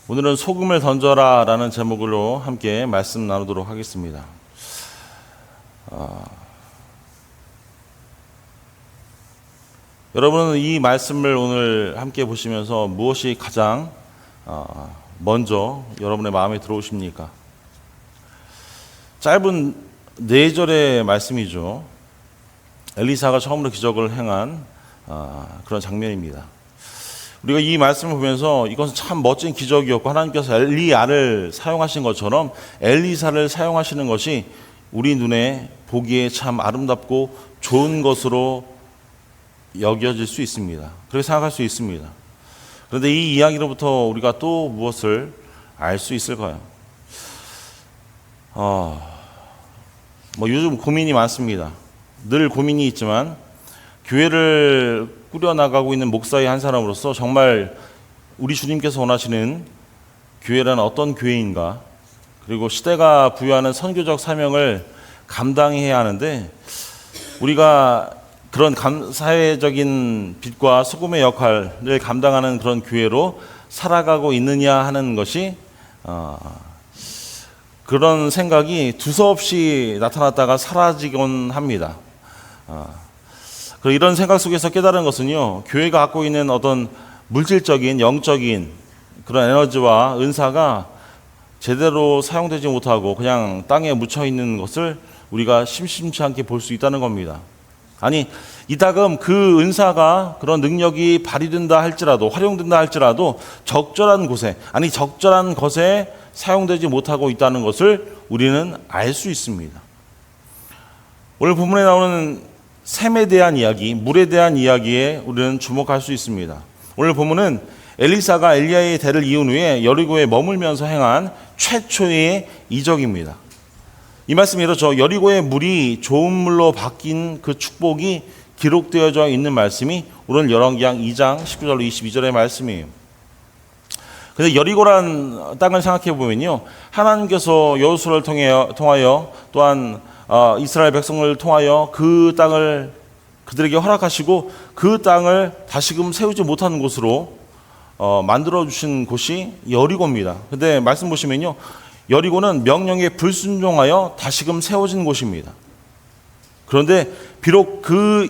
오늘은 소금을 던져라 라는 제목으로 함께 말씀 나누도록 하겠습니다. 여러분은 이 말씀을 오늘 함께 보시면서 무엇이 가장 먼저 여러분의 마음에 들어오십니까? 짧은 4절의 말씀이죠. 엘리사가 처음으로 기적을 행한 그런 장면입니다. 우리가 이 말씀을 보면서 이것은 참 멋진 기적이었고 하나님께서 엘리야를 사용하신 것처럼 엘리사를 사용하시는 것이 우리 눈에 보기에 참 아름답고 좋은 것으로 여겨질 수 있습니다. 그렇게 생각할 수 있습니다. 그런데 이 이야기로부터 우리가 또 무엇을 알 수 있을까요? 요즘 고민이 많습니다. 늘 고민이 있지만 교회를 꾸려나가고 있는 목사의 한 사람으로서 정말 우리 주님께서 원하시는 교회란 어떤 교회인가, 그리고 시대가 부여하는 선교적 사명을 감당해야 하는데 우리가 그런 사회적인 빛과 소금의 역할을 감당하는 그런 교회로 살아가고 있느냐 하는 것이 그런 생각이 두서없이 나타났다가 사라지곤 합니다. 이런 생각 속에서 깨달은 것은요, 교회가 갖고 있는 어떤 물질적인 영적인 그런 에너지와 은사가 제대로 사용되지 못하고 그냥 땅에 묻혀 있는 것을 우리가 심심치 않게 볼 수 있다는 겁니다. 아니, 이따금 그 은사가 그런 능력이 발휘된다 할지라도, 활용된다 할지라도 적절한 곳에, 적절한 것에 사용되지 못하고 있다는 것을 우리는 알 수 있습니다. 오늘 본문에 나오는 샘에 대한 이야기, 물에 대한 이야기에 우리는 주목할 수 있습니다. 오늘 본문은 엘리사가 엘리야의 대를 이은 후에 여리고에 머물면서 행한 최초의 이적입니다. 이 말씀이 이렇죠. 여리고의 물이 좋은 물로 바뀐 그 축복이 기록되어져 있는 말씀이 오늘 열왕기상 2장 19절로 22절의 말씀이에요. 근데 여리고란 땅을 생각해 보면요, 하나님께서 여호수아를 통하여 또한 이스라엘 백성을 통하여 그 땅을 그들에게 허락하시고 그 땅을 다시금 세우지 못하는 곳으로 만들어 주신 곳이 여리고입니다. 근데 말씀 보시면요, 여리고는 명령에 불순종하여 다시금 세워진 곳입니다. 그런데 비록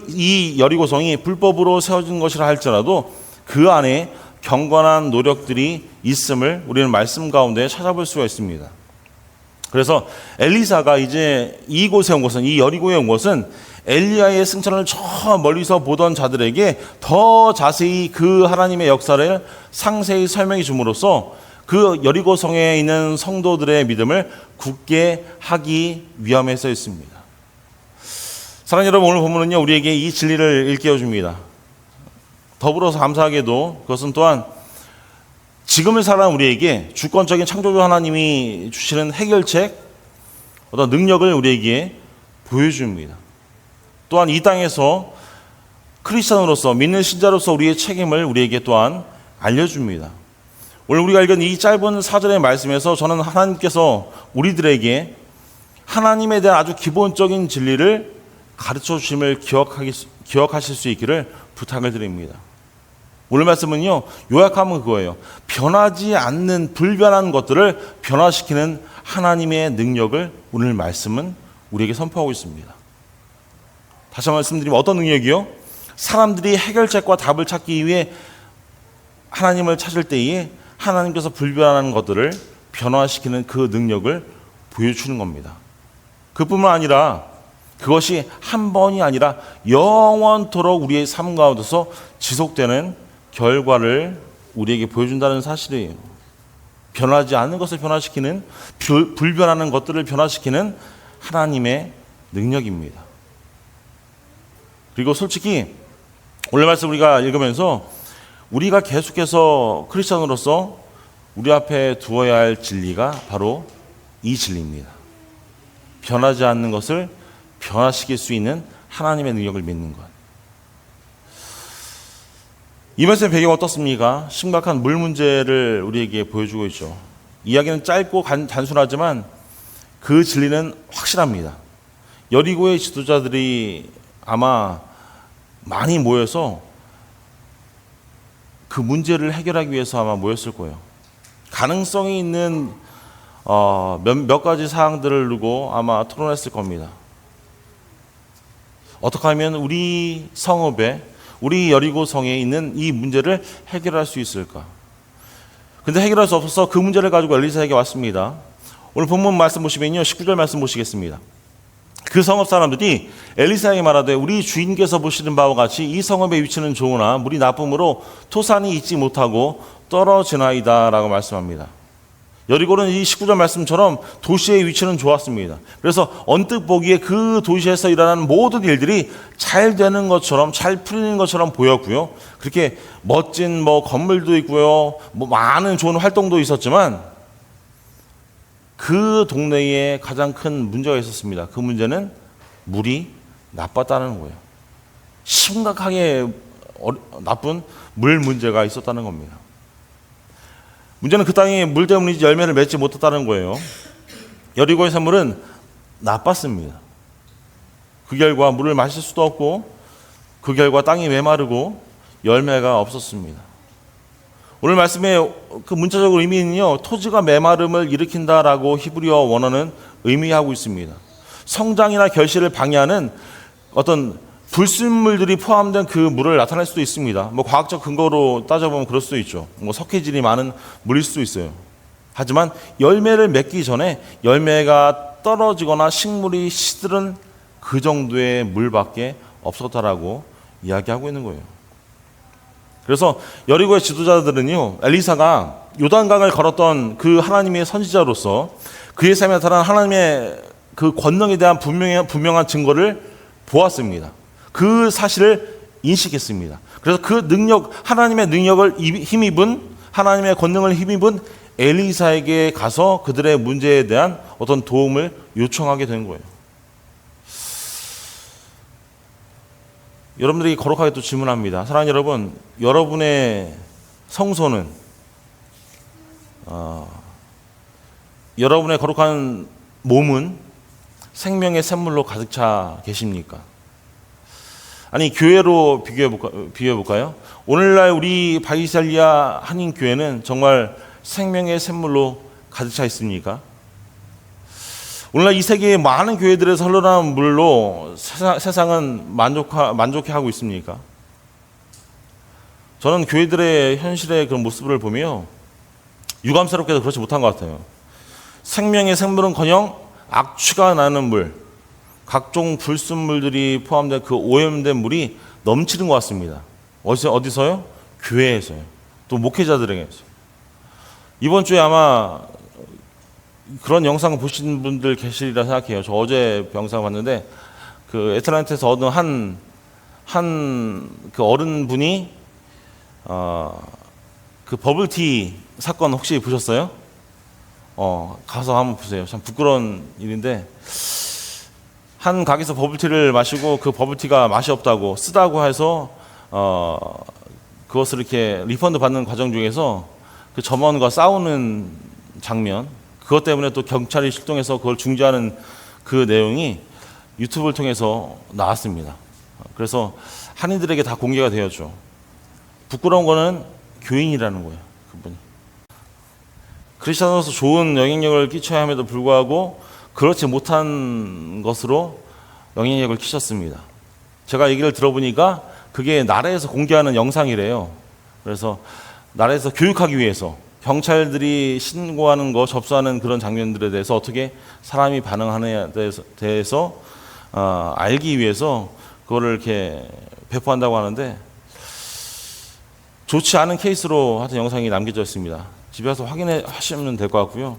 이 여리고성이 불법으로 세워진 것이라 할지라도 그 안에 경건한 노력들이 있음을 우리는 말씀 가운데 찾아볼 수가 있습니다. 그래서 엘리사가 이제 이곳에 온 것은, 이 여리고에 온 것은 엘리야의 승천을 저 멀리서 보던 자들에게 더 자세히 그 하나님의 역사를 상세히 설명해 줌으로써 그 여리고성에 있는 성도들의 믿음을 굳게 하기 위함에 써 있습니다. 사랑하는 여러분, 오늘 본문은요, 우리에게 이 진리를 일깨워 줍니다. 더불어서 감사하게도 그것은 또한 지금을 살아가는 우리에게 주권적인 창조주 하나님이 주시는 해결책, 어떤 능력을 우리에게 보여줍니다. 또한 이 땅에서 크리스찬으로서, 믿는 신자로서 우리의 책임을 우리에게 또한 알려줍니다. 오늘 우리가 읽은 이 짧은 4절의 말씀에서 저는 하나님께서 우리들에게 하나님에 대한 아주 기본적인 진리를 가르쳐 주심을 기억하실 수 있기를 부탁을 드립니다. 오늘 말씀은요, 요약하면 그거예요. 변하지 않는 불변한 것들을 변화시키는 하나님의 능력을 오늘 말씀은 우리에게 선포하고 있습니다. 다시 한번 말씀드리면 어떤 능력이요? 사람들이 해결책과 답을 찾기 위해 하나님을 찾을 때에 하나님께서 불변한 것들을 변화시키는 그 능력을 보여주는 겁니다. 그뿐만 아니라 그것이 한 번이 아니라 영원토록 우리의 삶 가운데서 지속되는 결과를 우리에게 보여준다는 사실이에요. 변하지 않는 것을 변화시키는, 불변하는 것들을 변화시키는 하나님의 능력입니다. 그리고 솔직히 오늘 말씀 우리가 읽으면서 우리가 계속해서 크리스천으로서 우리 앞에 두어야 할 진리가 바로 이 진리입니다. 변하지 않는 것을 변화시킬 수 있는 하나님의 능력을 믿는 것. 이 말씀의 배경 어떻습니까? 심각한 물 문제를 우리에게 보여주고 있죠. 이야기는 짧고 단순하지만 그 진리는 확실합니다. 여리고의 지도자들이 아마 많이 모여서 그 문제를 해결하기 위해서 아마 모였을 거예요. 가능성이 있는 몇 가지 사항들을 두고 아마 토론했을 겁니다. 어떻게 하면 우리 성읍에, 우리 여리고 성에 있는 이 문제를 해결할 수 있을까? 근데 해결할 수 없어서 그 문제를 가지고 엘리사에게 왔습니다. 오늘 본문 말씀 보시면요, 19절 말씀 보시겠습니다. 그 성읍 사람들이 엘리사에게 말하되 우리 주인께서 보시는 바와 같이 이 성읍의 위치는 좋으나 물이 나쁨으로 토산이 있지 못하고 떨어지나이다 라고 말씀합니다. 여리고는 이 19절 말씀처럼 도시의 위치는 좋았습니다. 그래서 언뜻 보기에 그 도시에서 일어나는 모든 일들이 잘 되는 것처럼, 잘 풀리는 것처럼 보였고요. 그렇게 멋진 건물도 있고요, 많은 좋은 활동도 있었지만 그 동네에 가장 큰 문제가 있었습니다. 그 문제는 물이 나빴다는 거예요. 심각하게 나쁜 물 문제가 있었다는 겁니다. 문제는 그 땅에 물 때문인지 열매를 맺지 못했다는 거예요. 여리고의 샘물은 나빴습니다. 그 결과 물을 마실 수도 없고, 그 결과 땅이 메마르고 열매가 없었습니다. 오늘 말씀의 그 문자적으로 의미는요, 토지가 메마름을 일으킨다라고 히브리어 원어는 의미하고 있습니다. 성장이나 결실을 방해하는 어떤 불순물들이 포함된 그 물을 나타낼 수도 있습니다. 과학적 근거로 따져보면 그럴 수도 있죠. 석회질이 많은 물일 수도 있어요. 하지만 열매를 맺기 전에 열매가 떨어지거나 식물이 시들은 그 정도의 물밖에 없었다라고 이야기하고 있는 거예요. 그래서 여리고의 지도자들은요, 엘리사가 요단강을 걸었던 그 하나님의 선지자로서 그의 삶에 나타난 하나님의 그 권능에 대한 분명한 증거를 보았습니다. 그 사실을 인식했습니다. 그래서 그 능력, 하나님의 능력을 힘입은, 하나님의 권능을 힘입은 엘리사에게 가서 그들의 문제에 대한 어떤 도움을 요청하게 된 거예요. 여러분들이 거룩하게 또 질문합니다. 사랑하는 여러분, 여러분의 성소는 여러분의 거룩한 몸은 생명의 샘물로 가득 차 계십니까? 아니, 교회로 비교해 볼까요? 오늘날 우리 바이살리아 한인교회는 정말 생명의 샘물로 가득 차 있습니까? 오늘날 이 세계의 많은 교회들에서 흘러나오는 물로 세상은 만족해하고 있습니까? 저는 교회들의 현실의 그런 모습을 보며 유감스럽게도 그렇지 못한 것 같아요. 생명의 샘물은커녕 악취가 나는 물, 각종 불순물들이 포함된 그 오염된 물이 넘치는 것 같습니다. 어디서요? 교회에서요. 또 목회자들에게서. 이번 주에 아마 그런 영상 보신 분들 계시리라 생각해요. 저 어제 영상 봤는데 그 애틀랜타에서 얻은 한 그 어른분이 그 버블티 사건 혹시 보셨어요? 가서 한번 보세요. 참 부끄러운 일인데, 한 가게에서 버블티를 마시고 그 버블티가 맛이 없다고, 쓰다고 해서 그것을 이렇게 리펀드 받는 과정 중에서 그 점원과 싸우는 장면, 그것 때문에 또 경찰이 출동해서 그걸 중지하는 그 내용이 유튜브를 통해서 나왔습니다. 그래서 한인들에게 다 공개가 되었죠. 부끄러운 거는 교인이라는 거예요. 그분이 크리스천으로서 좋은 영향력을 끼쳐야 함에도 불구하고 그렇지 못한 것으로 영향력을 끼쳤습니다. 제가 얘기를 들어보니까 그게 나라에서 공개하는 영상이래요. 그래서 나라에서 교육하기 위해서 경찰들이 신고하는 거, 접수하는 그런 장면들에 대해서 어떻게 사람이 반응하느냐에 대해서 알기 위해서 그거를 이렇게 배포한다고 하는데, 좋지 않은 케이스로 하여튼 영상이 남겨져 있습니다. 집에 가서 확인하시면 될 것 같고요.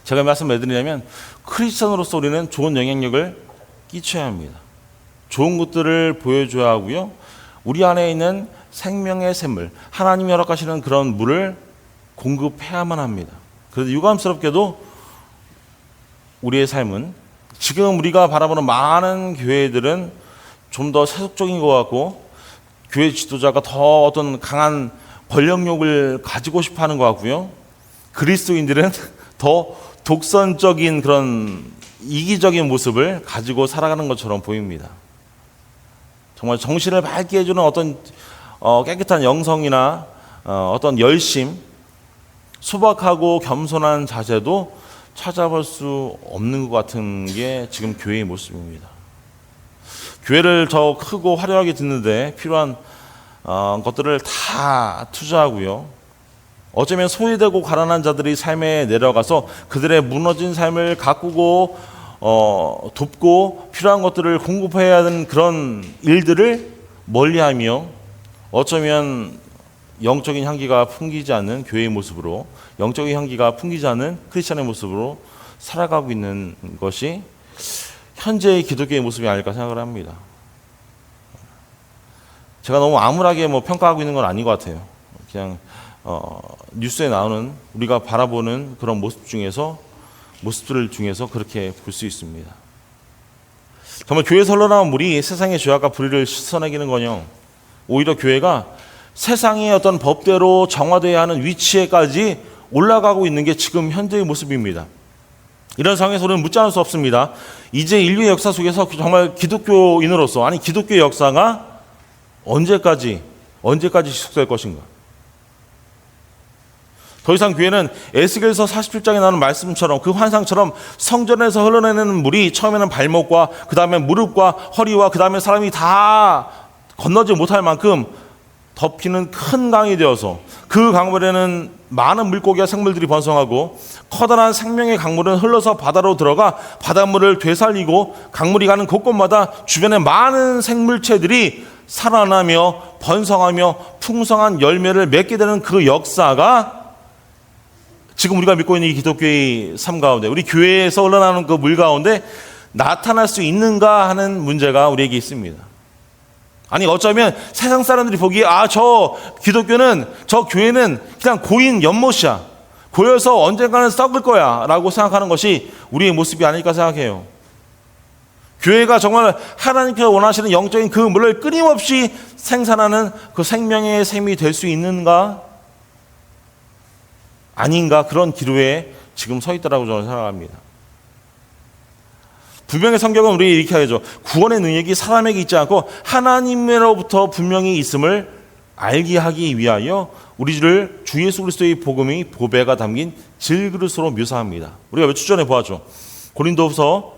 제가 말씀드리냐면, 크리스천으로서 우리는 좋은 영향력을 끼쳐야 합니다. 좋은 것들을 보여줘야 하고요. 우리 안에 있는 생명의 샘물, 하나님이 허락하시는 그런 물을 공급해야만 합니다. 그래서 유감스럽게도 우리의 삶은, 지금 우리가 바라보는 많은 교회들은 좀 더 세속적인 것 같고, 교회 지도자가 더 어떤 강한 권력욕을 가지고 싶어 하는 것 같고요. 그리스도인들은 더 독선적인 그런 이기적인 모습을 가지고 살아가는 것처럼 보입니다. 정말 정신을 밝게 해주는 어떤 깨끗한 영성이나 어떤 열심, 소박하고 겸손한 자세도 찾아볼 수 없는 것 같은 게 지금 교회의 모습입니다. 교회를 더 크고 화려하게 짓는데 필요한 것들을 다 투자하고요. 어쩌면 소외되고 가난한 자들이 삶에 내려가서 그들의 무너진 삶을 가꾸고 돕고 필요한 것들을 공급해야 하는 그런 일들을 멀리하며 어쩌면 영적인 향기가 풍기지 않는 교회의 모습으로, 영적인 향기가 풍기지 않는 크리스천의 모습으로 살아가고 있는 것이 현재의 기독교의 모습이 아닐까 생각을 합니다. 제가 너무 암울하게 평가하고 있는 건 아닌 것 같아요. 그냥 뉴스에 나오는 우리가 바라보는 그런 모습들 중에서 그렇게 볼 수 있습니다. 정말 교회에서 흘러나온 물이 세상의 죄악과 불의를 씻어내기는커녕 오히려 교회가 세상의 어떤 법대로 정화되어야 하는 위치에까지 올라가고 있는 게 지금 현재의 모습입니다. 이런 상황에서 우리는 묻지 않을 수 없습니다. 이제 인류의 역사 속에서 정말 기독교인으로서, 아니 기독교의 역사가 언제까지 지속될 것인가? 더 이상 교회는 에스겔서 47장에 나오는 말씀처럼, 그 환상처럼 성전에서 흘러내는 물이 처음에는 발목과 그 다음에 무릎과 허리와 그 다음에 사람이 다 건너지 못할 만큼 덮이는 큰 강이 되어서 그 강물에는 많은 물고기와 생물들이 번성하고 커다란 생명의 강물은 흘러서 바다로 들어가 바닷물을 되살리고 강물이 가는 곳곳마다 주변에 많은 생물체들이 살아나며 번성하며 풍성한 열매를 맺게 되는 그 역사가 지금 우리가 믿고 있는 이 기독교의 삶 가운데, 우리 교회에서 흘러나오는 그 물 가운데 나타날 수 있는가 하는 문제가 우리에게 있습니다. 아니 어쩌면 세상 사람들이 보기에 저 기독교는, 저 교회는 그냥 고인 연못이야, 고여서 언젠가는 썩을 거야 라고 생각하는 것이 우리의 모습이 아닐까 생각해요. 교회가 정말 하나님께서 원하시는 영적인 그 물을 끊임없이 생산하는 그 생명의 샘이 될 수 있는가 아닌가, 그런 기로에 지금 서 있다라고 저는 생각합니다. 분명히 성경은 우리에게 이렇게 하죠. 구원의 능력이 사람에게 있지 않고 하나님으로부터 분명히 있음을 알게 하기 위하여 우리를 주 예수 그리스도의 복음이 보배가 담긴 질그릇으로 묘사합니다. 우리가 몇 주 전에 보았죠. 고린도후서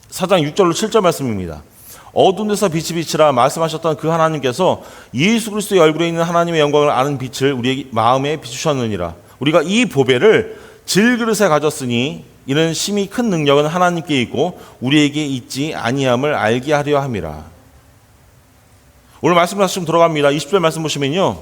4장 6절로 7절 말씀입니다. 어두운 데서 빛이 비치라 말씀하셨던 그 하나님께서 예수 그리스도의 얼굴에 있는 하나님의 영광을 아는 빛을 우리의 마음에 비추셨느니라. 우리가 이 보배를 질그릇에 가졌으니 이는 심히 큰 능력은 하나님께 있고 우리에게 있지 아니함을 알게 하려 함이라. 오늘 말씀 다시 좀 들어갑니다. 20절 말씀 보시면요,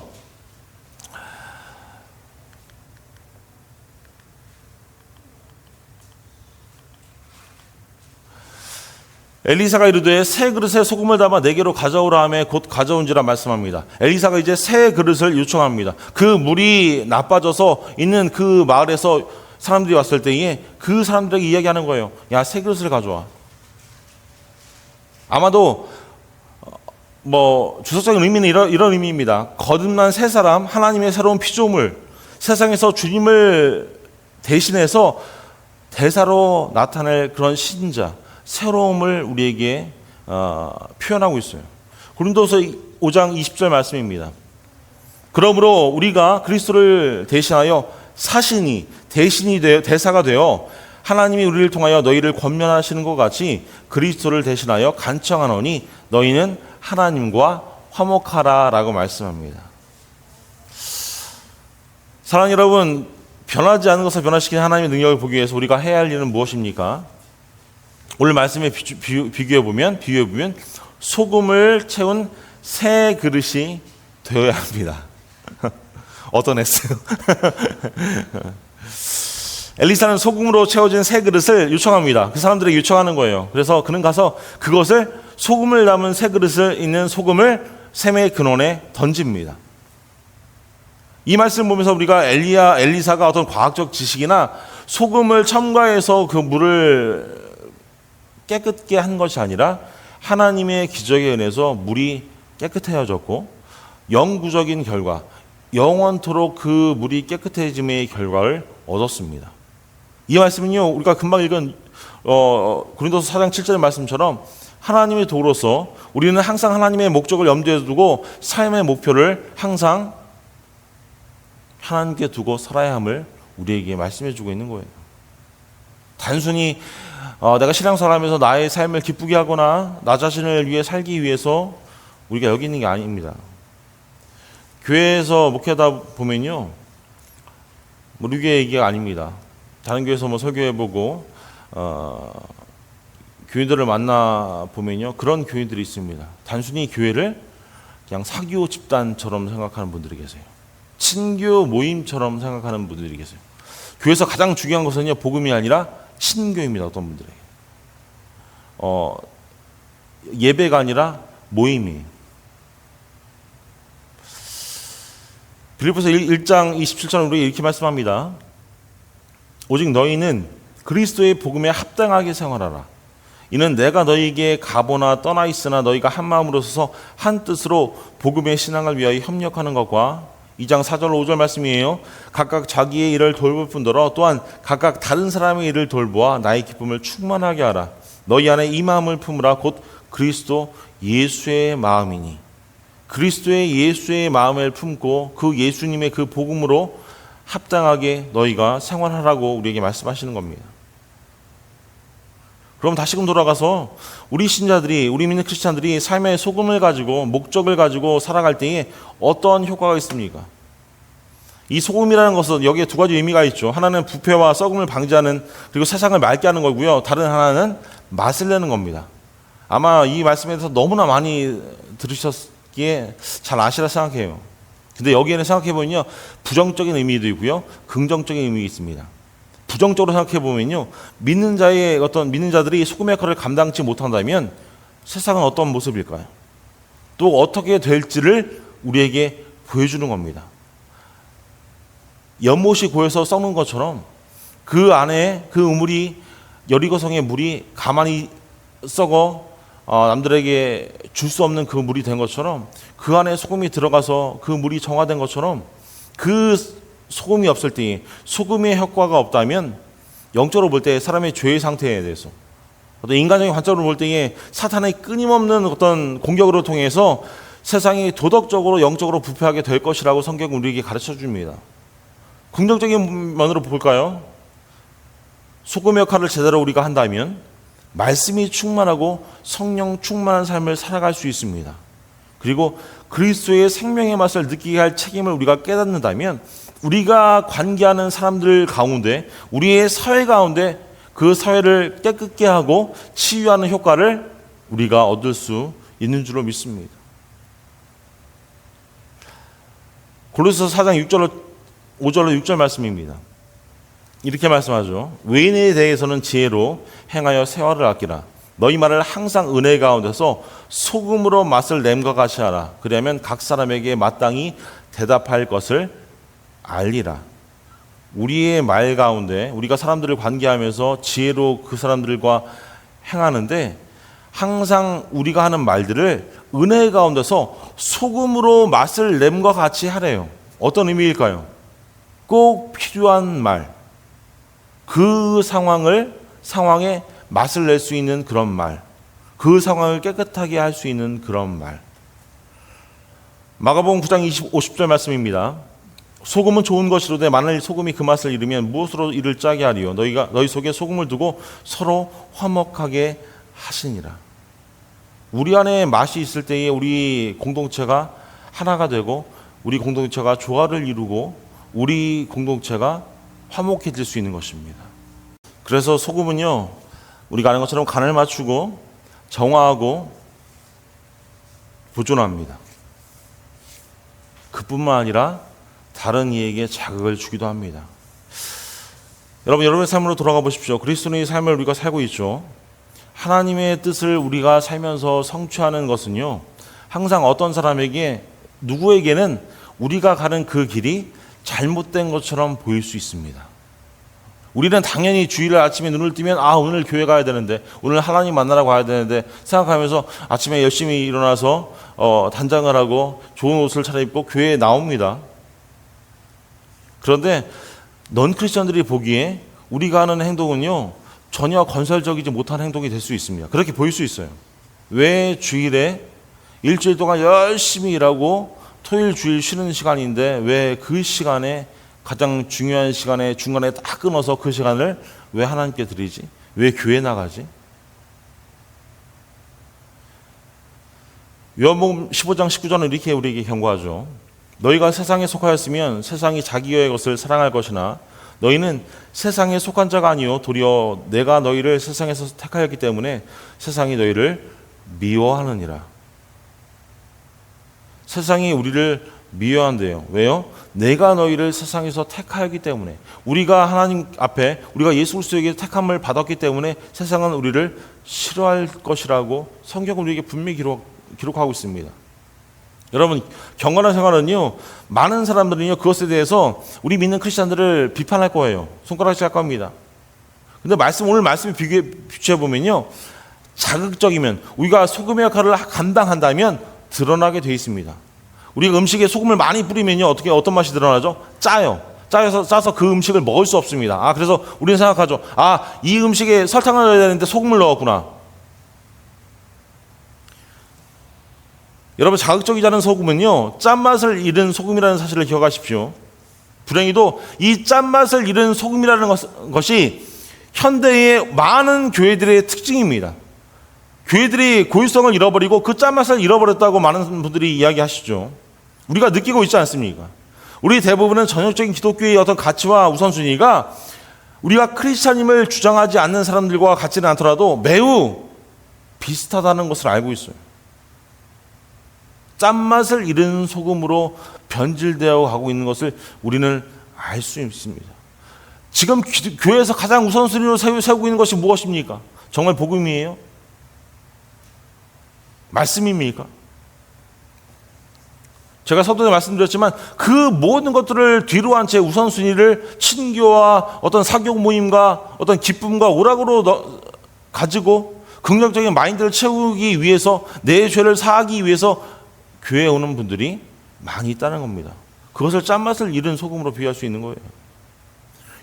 엘리사가 이르되 새 그릇에 소금을 담아 내게로 가져오라 하매 곧 가져온지라 말씀합니다. 엘리사가 이제 새 그릇을 요청합니다. 그 물이 나빠져서 있는 그 마을에서 사람들이 왔을 때에 그 사람들에게 이야기하는 거예요. 야, 새 그릇을 가져와. 아마도 주석적인 의미는 이런 의미입니다. 거듭난 새 사람, 하나님의 새로운 피조물, 세상에서 주님을 대신해서 대사로 나타낼 그런 신자, 새로움을 우리에게 표현하고 있어요. 고린도서 5장 20절 말씀입니다. 그러므로 우리가 그리스도를 대신하여 대신이 되어 대사가 되어 하나님이 우리를 통하여 너희를 권면하시는 것 같이 그리스도를 대신하여 간청하노니 너희는 하나님과 화목하라라고 말씀합니다. 사랑하는 여러분, 변하지 않는 것을 변화시키는 하나님의 능력을 보기 위해서 우리가 해야 할 일은 무엇입니까? 오늘 말씀에 비교해 보면 소금을 채운 새 그릇이 되어야 합니다. 어떤 했어요? 엘리사는 소금으로 채워진 새 그릇을 요청합니다. 그 사람들에게 요청하는 거예요. 그래서 그는 가서 그것을 소금을 담은 새 그릇을 있는 소금을 샘의 근원에 던집니다. 이 말씀을 보면서 우리가 엘리사가 어떤 과학적 지식이나 소금을 첨가해서 그 물을 깨끗게 한 것이 아니라 하나님의 기적에 의해서 물이 깨끗해졌고 영구적인 결과, 영원토록 그 물이 깨끗해짐의 결과를 얻었습니다. 이 말씀은요, 우리가 금방 읽은 고린도서 4장 7절의 말씀처럼 하나님의 도구로서 우리는 항상 하나님의 목적을 염두에 두고 삶의 목표를 항상 하나님께 두고 살아야 함을 우리에게 말씀해 주고 있는 거예요. 단순히 내가 신앙생활하면서 나의 삶을 기쁘게 하거나 나 자신을 위해 살기 위해서 우리가 여기 있는 게 아닙니다. 교회에서 목회하다 보면요, 우리 교회 얘기가 아닙니다. 다른 교회에서 설교해보고 교인들을 만나 보면요, 그런 교인들이 있습니다. 단순히 교회를 그냥 사교 집단처럼 생각하는 분들이 계세요. 친교 모임처럼 생각하는 분들이 계세요. 교회에서 가장 중요한 것은요, 복음이 아니라 친교입니다. 어떤 분들에게 예배가 아니라 모임이에요. 빌립보서 1장 27절은 우리에게 이렇게 말씀합니다. 오직 너희는 그리스도의 복음에 합당하게 생활하라. 이는 내가 너희에게 가보나 떠나 있으나 너희가 한 마음으로 서서 한 뜻으로 복음의 신앙을 위하여 협력하는 것과 2장 4절 5절 말씀이에요. 각각 자기의 일을 돌볼 뿐더러 또한 각각 다른 사람의 일을 돌보아 나의 기쁨을 충만하게 하라. 너희 안에 이 마음을 품으라. 곧 그리스도 예수의 마음이니. 그리스도의 예수의 마음을 품고 그 예수님의 그 복음으로 합당하게 너희가 생활하라고 우리에게 말씀하시는 겁니다. 그럼 다시금 돌아가서 우리 신자들이, 우리 믿는 크리스찬들이 삶의 소금을 가지고 목적을 가지고 살아갈 때에 어떤 효과가 있습니까? 이 소금이라는 것은 여기에 두 가지 의미가 있죠. 하나는 부패와 썩음을 방지하는, 그리고 세상을 맑게 하는 거고요. 다른 하나는 맛을 내는 겁니다. 아마 이 말씀에 대해서 너무나 많이 들으셨기에 잘 아시라 생각해요. 근데 여기에는 생각해보면요, 부정적인 의미도 있고요, 긍정적인 의미가 있습니다. 부정적으로 생각해보면요, 믿는 자들이 소금의 역할을 감당치 못한다면 세상은 어떤 모습일까요? 또 어떻게 될지를 우리에게 보여주는 겁니다. 연못이 고여서 썩는 것처럼 그 안에 그 우물이, 여리고성의 물이 가만히 썩어 남들에게 줄 수 없는 그 물이 된 것처럼, 그 안에 소금이 들어가서 그 물이 정화된 것처럼, 그 소금이 없을 때, 소금의 효과가 없다면 영적으로 볼 때 사람의 죄의 상태에 대해서, 어떤 인간적인 관점으로 볼 때에 사탄의 끊임없는 어떤 공격으로 통해서 세상이 도덕적으로 영적으로 부패하게 될 것이라고 성경은 우리에게 가르쳐 줍니다. 긍정적인 면으로 볼까요? 소금의 역할을 제대로 우리가 한다면 말씀이 충만하고 성령 충만한 삶을 살아갈 수 있습니다. 그리고 그리스도의 생명의 맛을 느끼게 할 책임을 우리가 깨닫는다면 우리가 관계하는 사람들 가운데, 우리의 사회 가운데 그 사회를 깨끗게 하고 치유하는 효과를 우리가 얻을 수 있는 줄로 믿습니다. 골로새서 4장 5절로 6절 말씀입니다. 이렇게 말씀하죠. 외인에 대해서는 지혜로 행하여 세화를 아끼라. 너희 말을 항상 은혜 가운데서 소금으로 맛을 냄과 같이 하라. 그러면 각 사람에게 마땅히 대답할 것을 알리라. 우리의 말 가운데, 우리가 사람들을 관계하면서 지혜로 그 사람들과 행하는데 항상 우리가 하는 말들을 은혜 가운데서 소금으로 맛을 냄과 같이 하래요. 어떤 의미일까요? 꼭 필요한 말, 그 상황에 맛을 낼 수 있는 그런 말, 그 상황을 깨끗하게 할 수 있는 그런 말. 마가복음 9장 50절 말씀입니다. 소금은 좋은 것이로되 만일 소금이 그 맛을 잃으면 무엇으로 이를 짜게 하리요? 너희 속에 소금을 두고 서로 화목하게 하시니라. 우리 안에 맛이 있을 때에 우리 공동체가 하나가 되고, 우리 공동체가 조화를 이루고, 우리 공동체가 화목해질 수 있는 것입니다. 그래서 소금은요, 우리가 아는 것처럼 간을 맞추고 정화하고 보존합니다. 그뿐만 아니라 다른 이에게 자극을 주기도 합니다. 여러분의 삶으로 돌아가 보십시오. 그리스도인의 삶을 우리가 살고 있죠. 하나님의 뜻을 우리가 살면서 성취하는 것은요, 항상 어떤 사람에게, 누구에게는 우리가 가는 그 길이 잘못된 것처럼 보일 수 있습니다. 우리는 당연히 주일날 아침에 눈을 뜨면 오늘 교회 가야 되는데, 오늘 하나님 만나러 가야 되는데 생각하면서 아침에 열심히 일어나서 단장을 하고 좋은 옷을 차려입고 교회에 나옵니다. 그런데 넌 크리스천들이 보기에 우리가 하는 행동은요, 전혀 건설적이지 못한 행동이 될 수 있습니다. 그렇게 보일 수 있어요. 왜 주일에 일주일 동안 열심히 일하고 토요일 주일 쉬는 시간인데 왜 그 시간에 가장 중요한 시간에 중간에 딱 끊어서 그 시간을 왜 하나님께 드리지? 왜 교회 나가지? 요한복음 15장 19절은 이렇게 우리에게 경고하죠. 너희가 세상에 속하였으면 세상이 자기의 것을 사랑할 것이나 너희는 세상에 속한 자가 아니요 도리어 내가 너희를 세상에서 택하였기 때문에 세상이 너희를 미워하느니라. 세상이 우리를 미워한대요. 왜요? 내가 너희를 세상에서 택하였기 때문에, 우리가 하나님 앞에 우리가 예수 그리스도에게 택함을 받았기 때문에 세상은 우리를 싫어할 것이라고 성경은 우리에게 분명히 기록하고 있습니다. 여러분, 경건한 생활은요, 많은 사람들은요 그것에 대해서 우리 믿는 크리스찬들을 비판할 거예요. 손가락질 할 겁니다. 근데 오늘 말씀을 비추해 보면요, 자극적이면, 우리가 소금의 역할을 감당한다면 드러나게 되어 있습니다. 우리가 음식에 소금을 많이 뿌리면요 어떤 맛이 드러나죠? 짜서 그 음식을 먹을 수 없습니다. 그래서 우리는 생각하죠. 이 음식에 설탕을 넣어야 되는데 소금을 넣었구나. 여러분, 자극적이지 않은 소금은요 짠맛을 잃은 소금이라는 사실을 기억하십시오. 불행히도 이 짠맛을 잃은 소금이라는 것이 현대의 많은 교회들의 특징입니다. 교회들이 고유성을 잃어버리고 그 짠맛을 잃어버렸다고 많은 분들이 이야기하시죠. 우리가 느끼고 있지 않습니까? 우리 대부분은 전형적인 기독교의 어떤 가치와 우선순위가 우리가 크리스찬임을 주장하지 않는 사람들과 같지는 않더라도 매우 비슷하다는 것을 알고 있어요. 짠맛을 잃은 소금으로 변질되어 가고 있는 것을 우리는 알 수 있습니다. 지금 교회에서 가장 우선순위로 세우고 있는 것이 무엇입니까? 정말 복음이에요? 말씀입니까? 제가 서두에 말씀드렸지만 그 모든 것들을 뒤로 한 채 우선순위를 친교와 어떤 사교 모임과 어떤 기쁨과 오락으로 가지고 긍정적인 마인드를 채우기 위해서 내 죄를 사하기 위해서 교회에 오는 분들이 많이 있다는 겁니다. 그것을 짠맛을 잃은 소금으로 비유할 수 있는 거예요.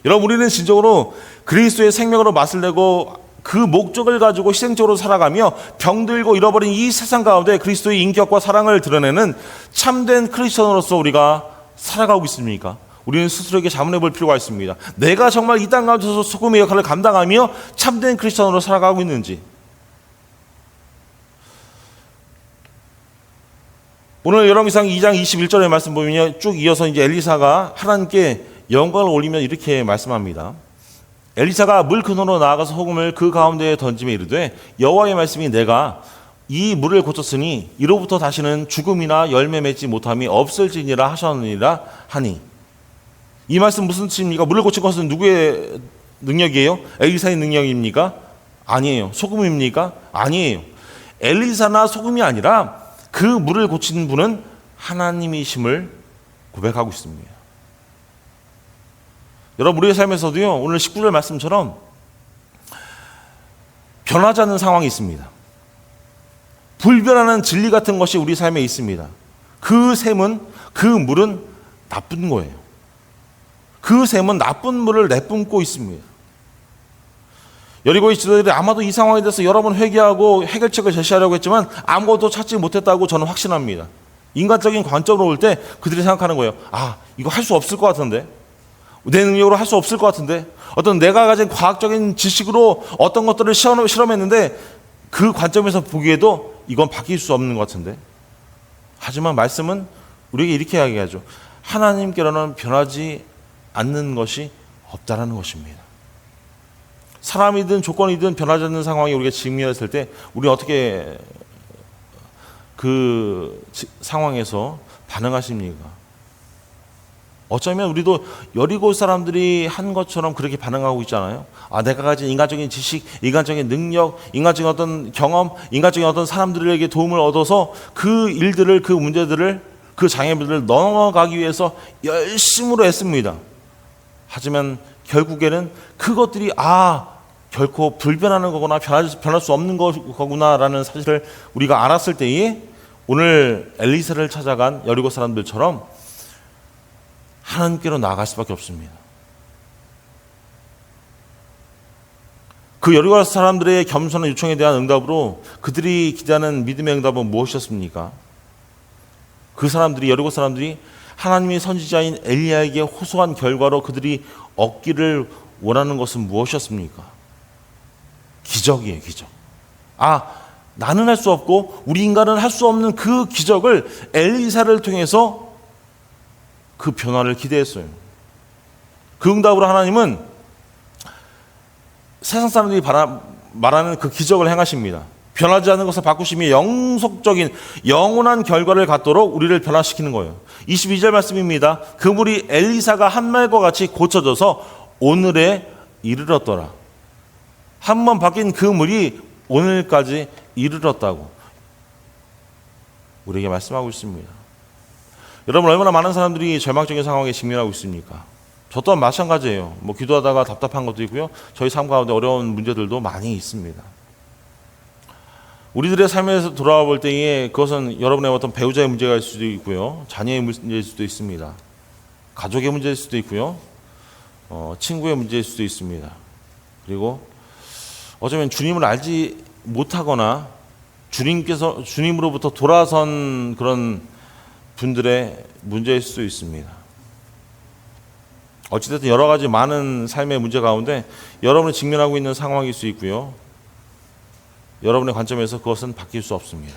여러분, 우리는 진정으로 그리스도의 생명으로 맛을 내고 그 목적을 가지고 희생적으로 살아가며 병들고 잃어버린 이 세상 가운데 그리스도의 인격과 사랑을 드러내는 참된 크리스천으로서 우리가 살아가고 있습니까? 우리는 스스로에게 자문해 볼 필요가 있습니다. 내가 정말 이 땅 가운데서 소금의 역할을 감당하며 참된 크리스천으로 살아가고 있는지. 오늘 열왕기상 2장 21절의 말씀 보면요, 쭉 이어서 이제 엘리사가 하나님께 영광을 올리며 이렇게 말씀합니다. 엘리사가 물 근원으로 나아가서 소금을 그 가운데에 던지며 이르되 여호와의 말씀이 내가 이 물을 고쳤으니 이로부터 다시는 죽음이나 열매 맺지 못함이 없을지니라 하셨느니라 하니. 이 말씀 무슨 뜻입니까? 물을 고친 것은 누구의 능력이에요? 엘리사의 능력입니까? 아니에요. 소금입니까? 아니에요. 엘리사나 소금이 아니라 그 물을 고친 분은 하나님이심을 고백하고 있습니다. 여러분, 우리의 삶에서도요, 오늘 19절 말씀처럼 변하지 않는 상황이 있습니다. 불변하는 진리 같은 것이 우리 삶에 있습니다. 그 물은 나쁜 거예요. 그 샘은 나쁜 물을 내뿜고 있습니다. 여리고의 지도자들이 아마도 이 상황에 대해서 여러 번 회개하고 해결책을 제시하려고 했지만 아무것도 찾지 못했다고 저는 확신합니다. 인간적인 관점으로 볼 때 그들이 생각하는 거예요. 이거 할 수 없을 것 같은데, 내 능력으로 할 수 없을 것 같은데, 어떤 내가 가진 과학적인 지식으로 어떤 것들을 실험했는데 그 관점에서 보기에도 이건 바뀔 수 없는 것 같은데. 하지만 말씀은 우리에게 이렇게 이야기하죠. 하나님께로는 변하지 않는 것이 없다라는 것입니다. 사람이든 조건이든 변하지 않는 상황에 우리가 직면했을 때 우리는 어떻게 그 상황에서 반응하십니까? 어쩌면 우리도 여리고 사람들이 한 것처럼 그렇게 반응하고 있잖아요. 내가 가진 인간적인 지식, 인간적인 능력, 인간적인 어떤 경험, 인간적인 어떤 사람들에게 도움을 얻어서 그 일들을, 그 문제들을, 그 장애물들을 넘어가기 위해서 열심으로 애씁니다. 하지만 결국에는 그것들이 결코 불변하는 거거나 변할 수 없는 거구나라는 사실을 우리가 알았을 때에 오늘 엘리사를 찾아간 여리고 사람들처럼 하나님께로 나아갈 수밖에 없습니다. 그 여리고 사람들의 겸손한 요청에 대한 응답으로 그들이 기대하는 믿음의 응답은 무엇이었습니까? 그 사람들이, 여리고 사람들이 하나님의 선지자인 엘리야에게 호소한 결과로 그들이 얻기를 원하는 것은 무엇이었습니까? 기적이에요, 기적. 나는 할 수 없고 우리 인간은 할 수 없는 그 기적을 엘리사를 통해서 그 변화를 기대했어요. 그 응답으로 하나님은 세상 사람들이 말하는 그 기적을 행하십니다. 변하지 않는 것을 바꾸시며 영속적인 영원한 결과를 갖도록 우리를 변화시키는 거예요. 22절 말씀입니다. 그 물이 엘리사가 한 말과 같이 고쳐져서 오늘에 이르렀더라. 한 번 바뀐 그 물이 오늘까지 이르렀다고 우리에게 말씀하고 있습니다. 여러분, 얼마나 많은 사람들이 절망적인 상황에 직면하고 있습니까? 저 또한 마찬가지예요. 기도하다가 답답한 것도 있고요. 저희 삶 가운데 어려운 문제들도 많이 있습니다. 우리들의 삶에서 돌아와 볼 때에 그것은 여러분의 어떤 배우자의 문제가 일 수도 있고요. 자녀의 문제일 수도 있습니다. 가족의 문제일 수도 있고요. 친구의 문제일 수도 있습니다. 그리고 어쩌면 주님을 알지 못하거나 주님으로부터 돌아선 그런 분들의 문제일 수도 있습니다. 어찌됐든 여러 가지 많은 삶의 문제 가운데 여러분이 직면하고 있는 상황일 수 있고요. 여러분의 관점에서 그것은 바뀔 수 없습니다.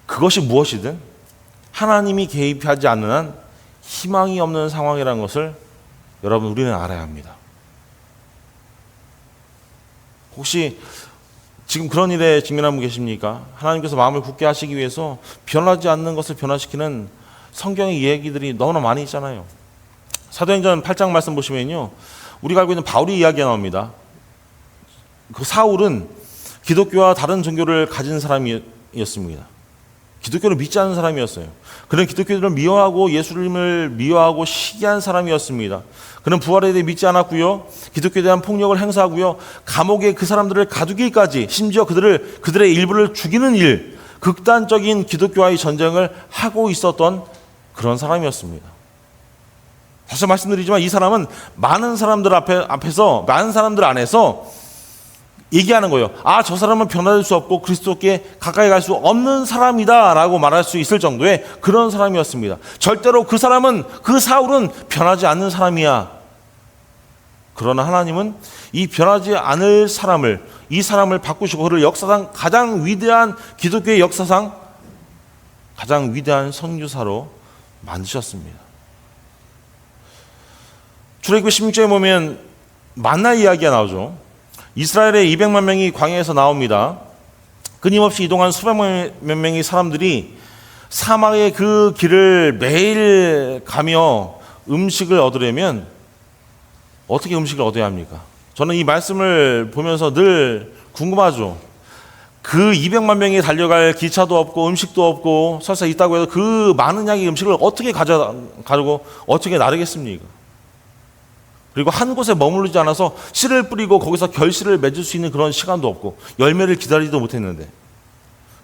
그것이 무엇이든 하나님이 개입하지 않는 한 희망이 없는 상황이라는 것을 여러분, 우리는 알아야 합니다. 혹시 지금 그런 일에 직면하고 계십니까? 하나님께서 마음을 굳게 하시기 위해서 변하지 않는 것을 변화시키는 성경의 이야기들이 너무나 많이 있잖아요. 사도행전 8장 말씀 보시면요, 우리가 알고 있는 바울의 이야기가 나옵니다. 그 사울은 기독교와 다른 종교를 가진 사람이었습니다. 기독교를 믿지 않는 사람이었어요. 그는 기독교를 미워하고 예수님을 미워하고 시기한 사람이었습니다. 그는 부활에 대해 믿지 않았고요. 기독교에 대한 폭력을 행사하고요. 감옥에 그 사람들을 가두기까지, 심지어 그들의 일부를 죽이는 일, 극단적인 기독교와의 전쟁을 하고 있었던 그런 사람이었습니다. 다시 말씀드리지만 이 사람은 많은 사람들 앞에서, 많은 사람들 안에서 얘기하는 거예요. 저 사람은 변화될 수 없고 그리스도께 가까이 갈 수 없는 사람이다 라고 말할 수 있을 정도의 그런 사람이었습니다. 절대로 그 사울은 변하지 않는 사람이야. 그러나 하나님은 이 변하지 않을 이 사람을 바꾸시고 그를 역사상 가장 위대한, 기독교의 역사상 가장 위대한 선교사로 만드셨습니다. 출애굽기 16장에 보면 만나 이야기가 나오죠. 이스라엘의 200만 명이 광야에서 나옵니다. 끊임없이 이동한 수백만 명의 사람들이 사막의 그 길을 매일 가며 음식을 얻으려면 어떻게 음식을 얻어야 합니까? 저는 이 말씀을 보면서 늘 궁금하죠. 그 200만 명이 달려갈 기차도 없고 음식도 없고 설사 있다고 해도 그 많은 양의 음식을 어떻게 가지고 어떻게 나르겠습니까? 그리고 한 곳에 머무르지 않아서 씨를 뿌리고 거기서 결실을 맺을 수 있는 그런 시간도 없고 열매를 기다리지도 못했는데,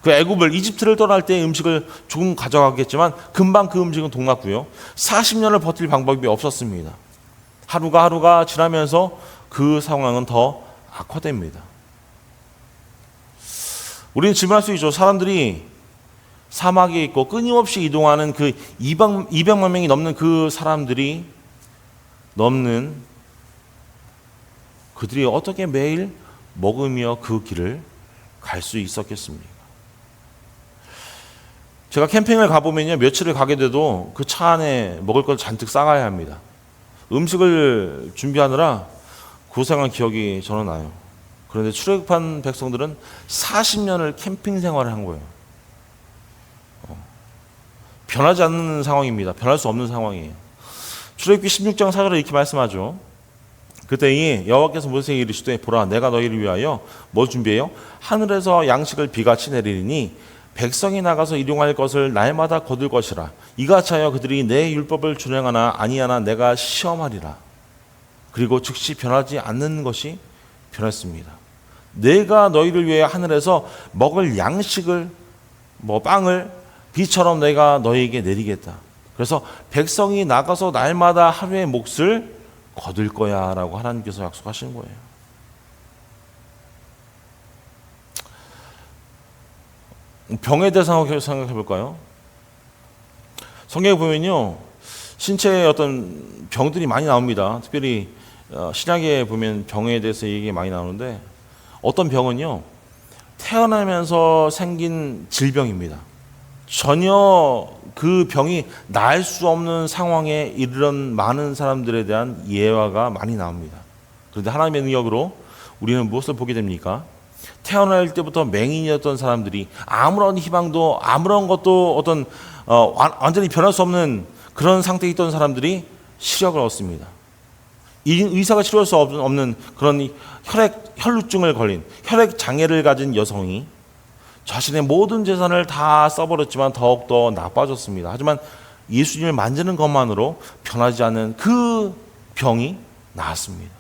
그 애굽을, 이집트를 떠날 때 음식을 조금 가져가겠지만 금방 그 음식은 동났고요. 40년을 버틸 방법이 없었습니다. 하루가 지나면서 그 상황은 더 악화됩니다. 우리는 질문할 수 있죠. 사람들이 사막에 있고 끊임없이 이동하는 그 200만 명이 넘는 그 사람들이 그들이 어떻게 매일 먹으며 그 길을 갈 수 있었겠습니까? 제가 캠핑을 가보면요, 며칠을 가게 돼도 그 차 안에 먹을 걸 잔뜩 싸가야 합니다. 음식을 준비하느라 고생한 기억이 저는 나요. 그런데 출애굽한 백성들은 40년을 캠핑 생활을 한 거예요. 변하지 않는 상황입니다. 변할 수 없는 상황이에요. 출애굽기 16장 4절에 이렇게 말씀하죠. 그때에 여호와께서 모세에게 이르시되 보라, 내가 너희를 위하여 뭘 준비해요? 하늘에서 양식을 비같이 내리니 백성이 나가서 일용할 것을 날마다 거둘 것이라. 이같이 하여 그들이 내 율법을 준행하나 아니하나 내가 시험하리라. 그리고 즉시 변하지 않는 것이 변했습니다. 내가 너희를 위해 하늘에서 먹을 양식을, 빵을 비처럼 내가 너희에게 내리겠다. 그래서 백성이 나가서 날마다 하루의 몫을 거둘 거야 라고 하나님께서 약속하시는 거예요. 병에 대해서 생각해 볼까요? 성경에 보면요, 신체에 어떤 병들이 많이 나옵니다. 특별히 신약에 보면 병에 대해서 얘기 많이 나오는데, 어떤 병은요, 태어나면서 생긴 질병입니다. 전혀 그 병이 나을 수 없는 상황에 이르는 많은 사람들에 대한 예화가 많이 나옵니다. 그런데 하나님의 능력으로 우리는 무엇을 보게 됩니까? 태어날 때부터 맹인이었던 사람들이 아무런 희망도 아무런 것도 어떤 완전히 변할 수 없는 그런 상태에 있던 사람들이 시력을 얻습니다. 의사가 치료할 수 없는 그런 혈루증을 걸린 혈액 장애를 가진 여성이 자신의 모든 재산을 다 써버렸지만 더욱더 나빠졌습니다. 하지만 예수님을 만지는 것만으로 변하지 않는 그 병이 나았습니다.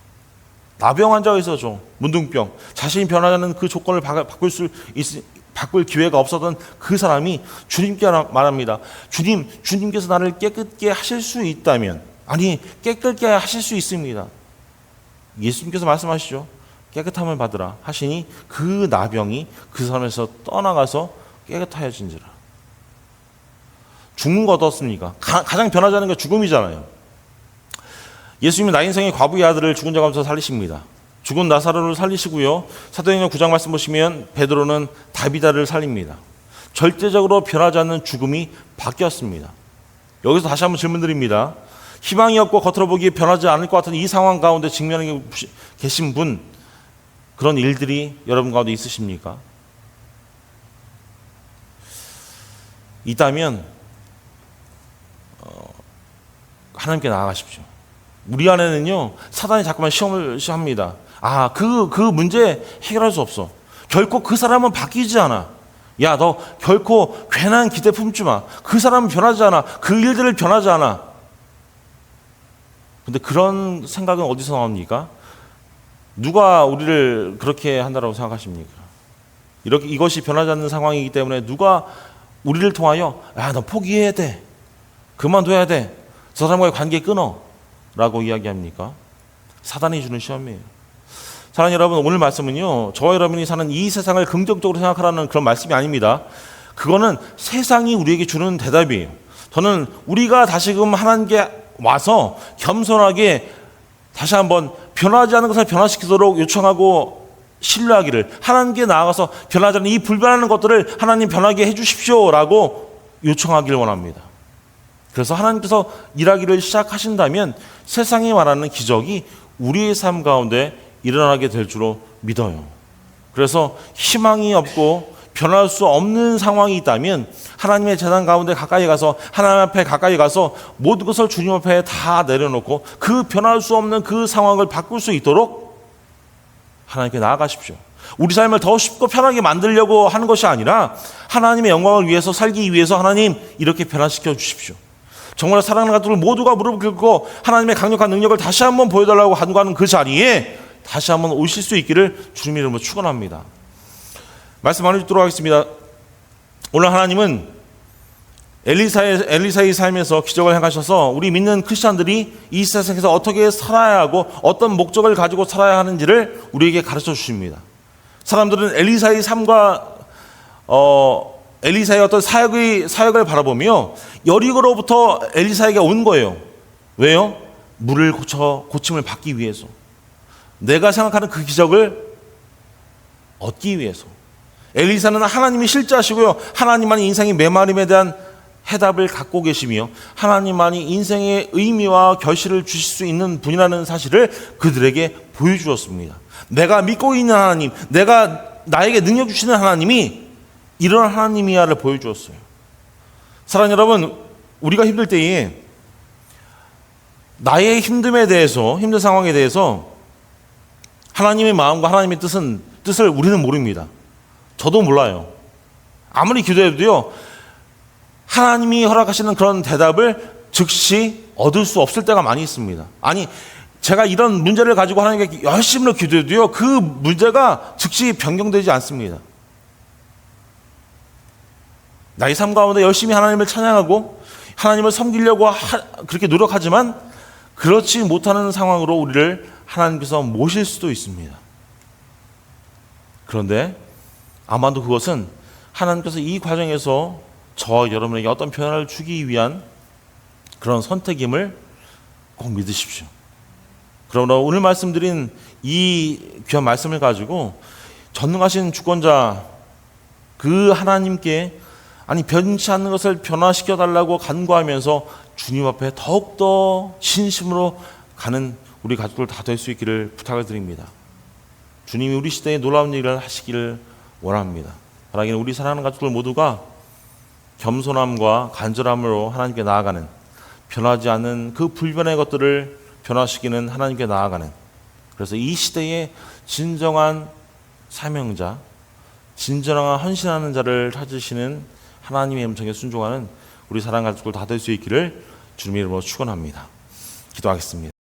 나병 환자가 있었죠. 문둥병. 자신이 변하지 않는 그 조건을 바꿀 기회가 없었던 그 사람이 주님께 말합니다. 주님께서 나를 깨끗게 하실 수 있다면, 아니 깨끗게 하실 수 있습니다. 예수님께서 말씀하시죠. 깨끗함을 받으라 하시니 그 나병이 그 사람에서 떠나가서 깨끗하여진지라. 죽는 거 어떻습니까? 가장 변하지 않는 게 죽음이잖아요. 예수님은 나 인생의 과부의 아들을 죽은 자 가운데서 살리십니다. 죽은 나사로를 살리시고요. 사도행전 9장 말씀 보시면 베드로는 다비다를 살립니다. 절대적으로 변하지 않는 죽음이 바뀌었습니다. 여기서 다시 한번 질문 드립니다. 희망이 없고 겉으로 보기에 변하지 않을 것 같은 이 상황 가운데 직면하고 계신 분, 그런 일들이 여러분 가운데 있으십니까? 있다면 하나님께 나아가십시오. 우리 안에는요, 사단이 자꾸만 시험을 합니다. 그 문제 해결할 수 없어. 결코 그 사람은 바뀌지 않아. 야, 너 결코 괜한 기대 품지 마. 그 사람은 변하지 않아. 그 일들을 변하지 않아. 근데 그런 생각은 어디서 나옵니까? 누가 우리를 그렇게 한다고 생각하십니까? 이것이 변하지 않는 상황이기 때문에 누가 우리를 통하여 너 포기해야 돼. 그만둬야 돼. 저 사람과의 관계 끊어. 라고 이야기합니까? 사단이 주는 시험이에요. 사랑하는 여러분, 오늘 말씀은요, 저와 여러분이 사는 이 세상을 긍정적으로 생각하라는 그런 말씀이 아닙니다. 그거는 세상이 우리에게 주는 대답이에요. 저는 우리가 다시금 하나님께 와서 겸손하게 다시 한번 변하지 않는 것을 변화시키도록 요청하고 신뢰하기를, 하나님께 나아가서 변하지 않는 이 불변하는 것들을 하나님 변하게 해주십시오라고 요청하기를 원합니다. 그래서 하나님께서 일하기를 시작하신다면 세상이 말하는 기적이 우리의 삶 가운데 일어나게 될 줄로 믿어요. 그래서 희망이 없고 변할 수 없는 상황이 있다면 하나님의 재단 가운데 가까이 가서, 하나님 앞에 가까이 가서 모든 것을 주님 앞에 다 내려놓고 그 변할 수 없는 그 상황을 바꿀 수 있도록 하나님께 나아가십시오. 우리 삶을 더 쉽고 편하게 만들려고 하는 것이 아니라 하나님의 영광을 위해서 살기 위해서 하나님 이렇게 변화시켜 주십시오. 정말 사랑하는 가족들 모두가 무릎을 꿇고 하나님의 강력한 능력을 다시 한번 보여달라고 간구하는 그 자리에 다시 한번 오실 수 있기를 주님 이름으로 축원합니다. 말씀 나누도록 하겠습니다. 오늘 하나님은 엘리사의 삶에서 기적을 행하셔서 우리 믿는 크리스찬들이 이 세상에서 어떻게 살아야 하고 어떤 목적을 가지고 살아야 하는지를 우리에게 가르쳐 주십니다. 사람들은 엘리사의 삶과 엘리사의 어떤 사역을 바라보며 여리고로부터 엘리사에게 온 거예요. 왜요? 물을 고침을 받기 위해서. 내가 생각하는 그 기적을 얻기 위해서. 엘리사는 하나님이 실제하시고요, 하나님만이 인생의 메마름에 대한 해답을 갖고 계시며 하나님만이 인생의 의미와 결실을 주실 수 있는 분이라는 사실을 그들에게 보여주었습니다. 내가 믿고 있는 하나님, 나에게 능력 주시는 하나님이 이런 하나님이야를 보여주었어요. 사랑하는 여러분, 우리가 힘들 때에 나의 힘든 상황에 대해서 하나님의 마음과 하나님의 뜻을 우리는 모릅니다. 저도 몰라요. 아무리 기도해도요, 하나님이 허락하시는 그런 대답을 즉시 얻을 수 없을 때가 많이 있습니다. 아니, 제가 이런 문제를 가지고 하나님께 열심히 기도해도요, 그 문제가 즉시 변경되지 않습니다. 나의 삶 가운데 열심히 하나님을 찬양하고 하나님을 섬기려고 그렇게 노력하지만 그렇지 못하는 상황으로 우리를 하나님께서 모실 수도 있습니다. 그런데 아마도 그것은 하나님께서 이 과정에서 저와 여러분에게 어떤 변화를 주기 위한 그런 선택임을 꼭 믿으십시오. 그러므로 오늘 말씀드린 이 귀한 말씀을 가지고 전능하신 주권자 그 하나님께 변치 않는 것을 변화시켜 달라고 간구하면서 주님 앞에 더욱더 진심으로 가는 우리 가족들 다 될 수 있기를 부탁을 드립니다. 주님이 우리 시대에 놀라운 일을 하시기를 원합니다. 바라기는 우리 사랑하는 가족들 모두가 겸손함과 간절함으로 하나님께 나아가는, 변하지 않는 그 불변의 것들을 변화시키는 하나님께 나아가는, 그래서 이 시대의 진정한 사명자, 진정한 헌신하는 자를 찾으시는 하나님의 음성에 순종하는 우리 사랑하는 가족들 다 될 수 있기를 주님의 이름으로 축원합니다. 기도하겠습니다.